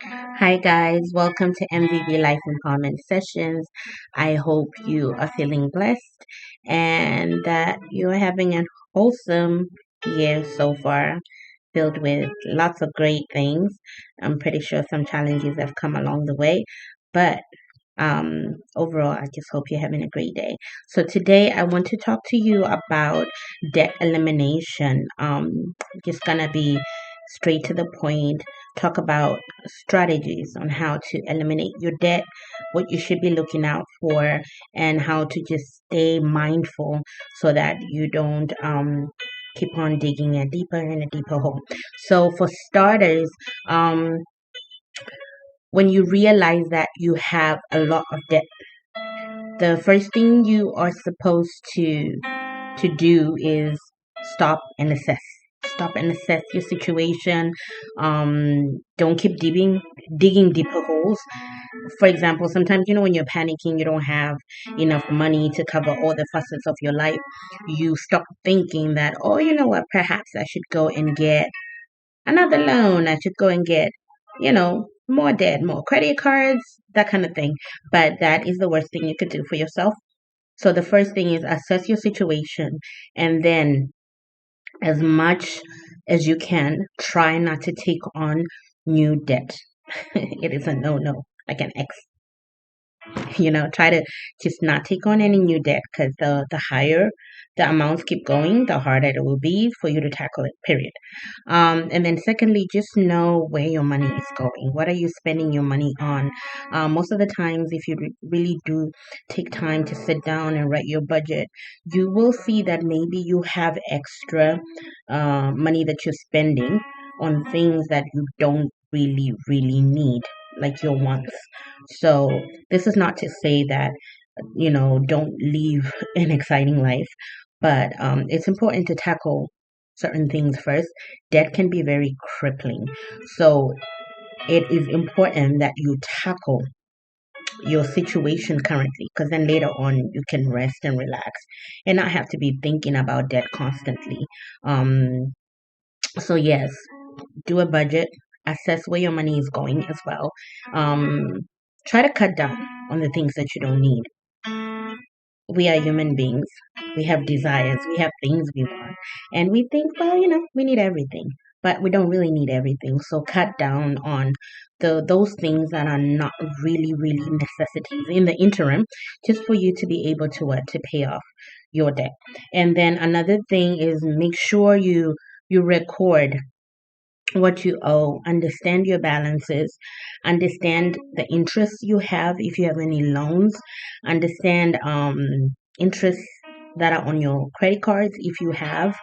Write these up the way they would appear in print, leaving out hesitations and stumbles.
Hi, guys. Welcome to MVB Life Empowerment Sessions. I hope you are feeling blessed and that you are having a wholesome year so far, filled with lots of great things. I'm pretty sure some challenges have come along the way, but overall, I just hope you're having a great day. So today, I want to talk to you about debt elimination. Just gonna be straight to the point. Talk about strategies on how to eliminate your debt, what you should be looking out for, and how to just stay mindful so that you don't keep on digging a deeper and a deeper hole. So for starters, um, when you realize that you have a lot of debt, the first thing you are supposed to do is stop and assess. Stop and assess your situation. Don't keep digging deeper holes. For example, sometimes when you're panicking, you don't have enough money to cover all the facets of your life. You stop thinking that, oh, you know what, perhaps I should go and get another loan. I should go and get, more debt, more credit cards, that kind of thing. But that is the worst thing you could do for yourself. So the first thing is assess your situation, and then as much as you can, try not to take on new debt. It is a no-no, like an X. Try to just not take on any new debt because the higher the amounts keep going, the harder it will be for you to tackle it, period. And then secondly, just know where your money is going. What are you spending your money on? Most of the times, if you really do take time to sit down and write your budget, you will see that maybe you have extra money that you're spending on things that you don't really need, like your wants. So this is not to say that, don't live an exciting life, but it's important to tackle certain things first. Debt can be very crippling. So it is important that you tackle your situation currently, because then later on you can rest and relax and not have to be thinking about debt constantly. Um, so yes, do a budget, assess where your money is going as well. Um, Try to cut down on the things that you don't need. We are human beings. We have desires. We have things we want. And we think, well, we need everything. But we don't really need everything. So cut down on those things that are not really necessities in the interim, just for you to be able to pay off your debt. And then another thing is make sure you record what you owe, understand your balances, understand the interests you have if you have any loans, understand interests that are on your credit cards if you have,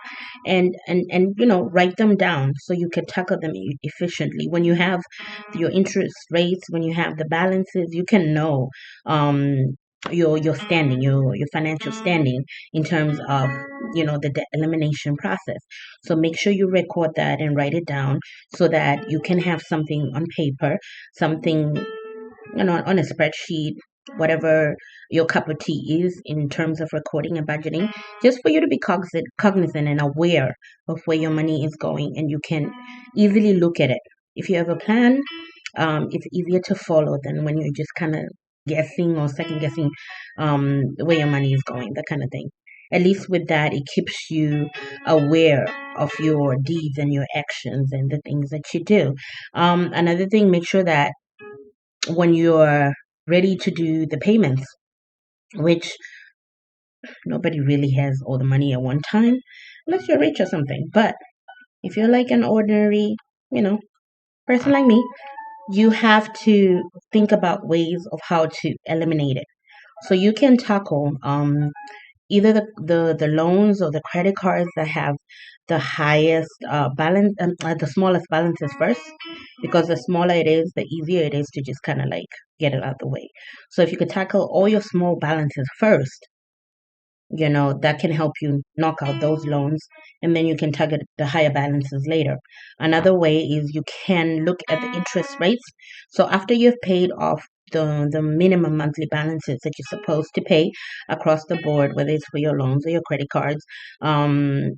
and write them down so you can tackle them efficiently. When you have your interest rates, when you have the balances, you can know um your standing, your financial standing in terms of the debt elimination process. So make sure you record that and write it down so that you can have something on paper, something on a spreadsheet, whatever your cup of tea is in terms of recording and budgeting, just for you to be cognizant and aware of where your money is going, and you can easily look at it. If you have a plan, it's easier to follow than when you're just kind of guessing or second guessing where your money is going, that kind of thing. At least with that, it keeps you aware of your deeds and your actions and the things that you do. Another thing, make sure that when you're ready to do the payments, which nobody really has all the money at one time, unless you're rich or something. But if you're like an ordinary, you know, person like me, you have to think about ways of how to eliminate it. So you can tackle either the loans or the credit cards that have the highest balance, the smallest balances first, because the smaller it is, the easier it is to just kind of like get it out the way. So if you could tackle all your small balances first, that can help you knock out those loans, and then you can target the higher balances later. Another way is you can look at the interest rates. So after you've paid off the minimum monthly balances that you're supposed to pay across the board, whether it's for your loans or your credit cards, um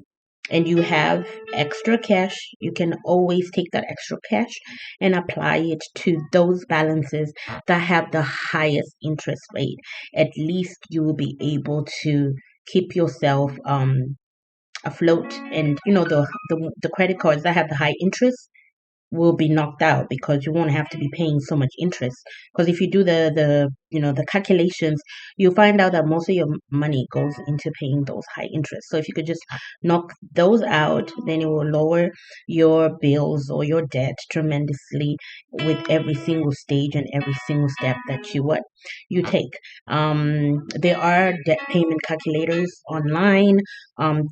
and you have extra cash, you can always take that extra cash and apply it to those balances that have the highest interest rate. At least you will be able to keep yourself afloat. And the credit cards that have the high interest will be knocked out because you won't have to be paying so much interest. Because if you do the calculations, you find out that most of your money goes into paying those high interest. So if you could just knock those out, then it will lower your bills or your debt tremendously with every single stage and every single step that you take. There are debt payment calculators online.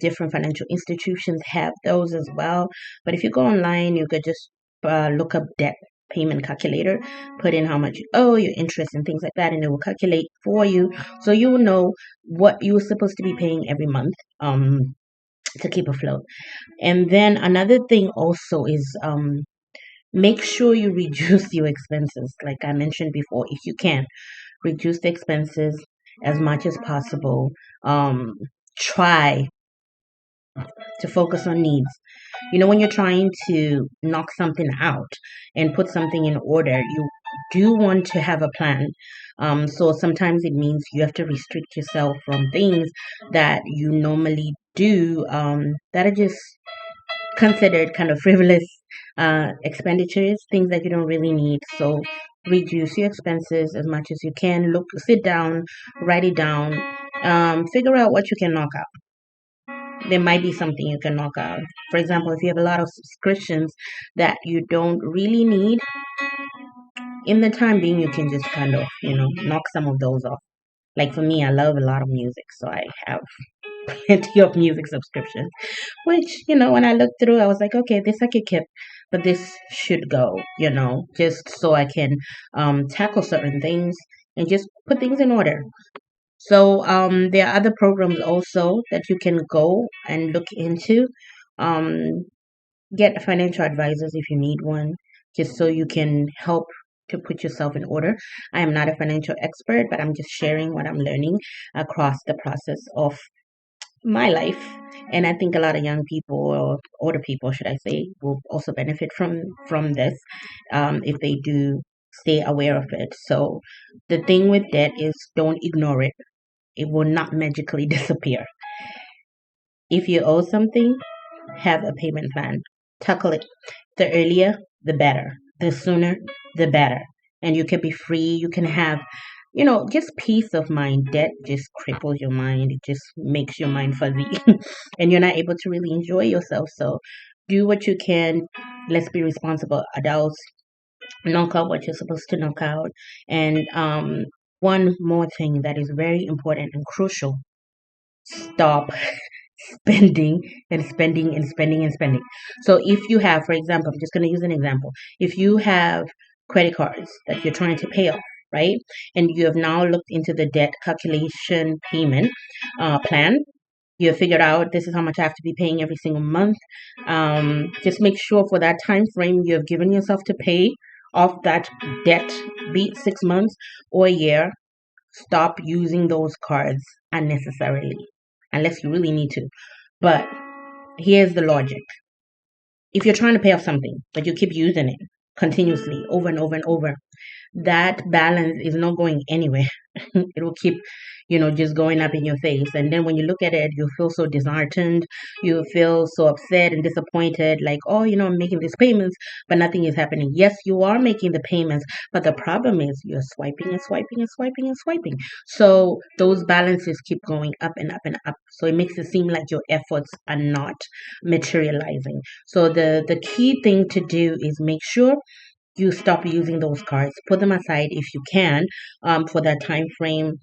Different financial institutions have those as well. But if you go online, you could just look up debt payment calculator, put in how much you owe, your interest, and things like that, and it will calculate for you, so you will know what you're supposed to be paying every month to keep afloat. And then another thing also is make sure you reduce your expenses. Like I mentioned before, if you can reduce the expenses as much as possible. Try to focus on needs. When you're trying to knock something out and put something in order, you do want to have a plan. So sometimes it means you have to restrict yourself from things that you normally do, that are just considered kind of frivolous expenditures, things that you don't really need. So reduce your expenses as much as you can. Sit down, write it down, figure out what you can knock out. There might be something you can knock out. For example, if you have a lot of subscriptions that you don't really need, in the time being, you can just kind of, knock some of those off. Like for me, I love a lot of music, so I have plenty of music subscriptions, which, when I looked through, I was like, okay, this I could keep, but this should go, just so I can tackle certain things and just put things in order. So there are other programs also that you can go and look into. Um, get financial advisors if you need one, just so you can help to put yourself in order. I am not a financial expert, but I'm just sharing what I'm learning across the process of my life. And I think a lot of young people, or older people, should I say, will also benefit from this if they do stay aware of it. So the thing with debt is, don't ignore it. It will not magically disappear. If you owe something, have a payment plan. Tackle it. The earlier, the better. The sooner, the better. And you can be free. You can have, just peace of mind. Debt just cripples your mind. It just makes your mind fuzzy. And you're not able to really enjoy yourself. So do what you can. Let's be responsible adults. Knock out what you're supposed to knock out. And one more thing that is very important and crucial: stop spending and spending and spending and spending. So if you have, for example, I'm just going to use an example. If you have credit cards that you're trying to pay off, right? And you have now looked into the debt calculation payment plan. You have figured out this is how much I have to be paying every single month. Just make sure for that time frame you have given yourself to pay off that debt, be it 6 months or a year. Stop using those cards unnecessarily, unless you really need to. But here's the logic. If you're trying to pay off something, but you keep using it continuously over and over and over, that balance is not going anywhere. It will keep, just going up in your face. And then when you look at it, you feel so disheartened. You feel so upset and disappointed, like, oh, I'm making these payments, but nothing is happening. Yes, you are making the payments, but the problem is you're swiping and swiping and swiping and swiping. So those balances keep going up and up and up. So it makes it seem like your efforts are not materializing. So the key thing to do is make sure you stop using those cards. Put them aside if you can, for that time frame.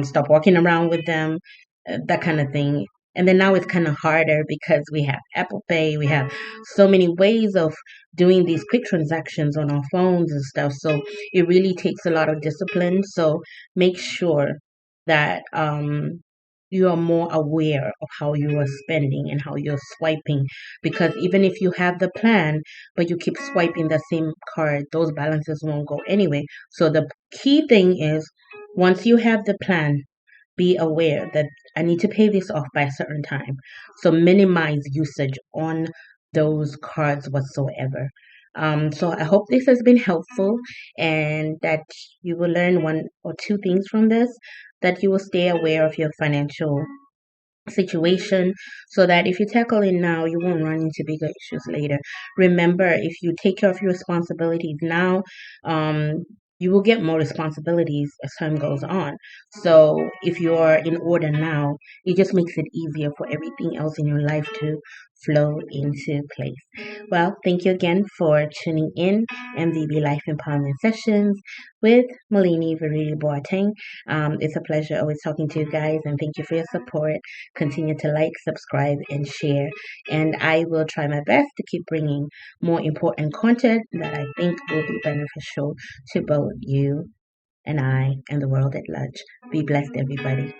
Stop walking around with them, that kind of thing. And then now it's kind of harder because we have Apple Pay. We have so many ways of doing these quick transactions on our phones and stuff. So it really takes a lot of discipline. So make sure that you are more aware of how you are spending and how you're swiping, because even if you have the plan but you keep swiping the same card, those balances won't go anyway. So the key thing is, once you have the plan, be aware that I need to pay this off by a certain time. So minimize usage on those cards whatsoever. So I hope this has been helpful and that you will learn one or two things from this, that you will stay aware of your financial situation so that if you tackle it now, you won't run into bigger issues later. Remember, if you take care of your responsibilities now, um, you will get more responsibilities as time goes on. So if you are in order now, it just makes it easier for everything else in your life to flow into place. Well, thank you again for tuning in MDB Life Empowerment Sessions with Molliny Viriri Boateng. It's a pleasure always talking to you guys, and thank you for your support. Continue to like, subscribe, and share. And I will try my best to keep bringing more important content that I think will be beneficial to both you and I and the world at large. Be blessed, everybody.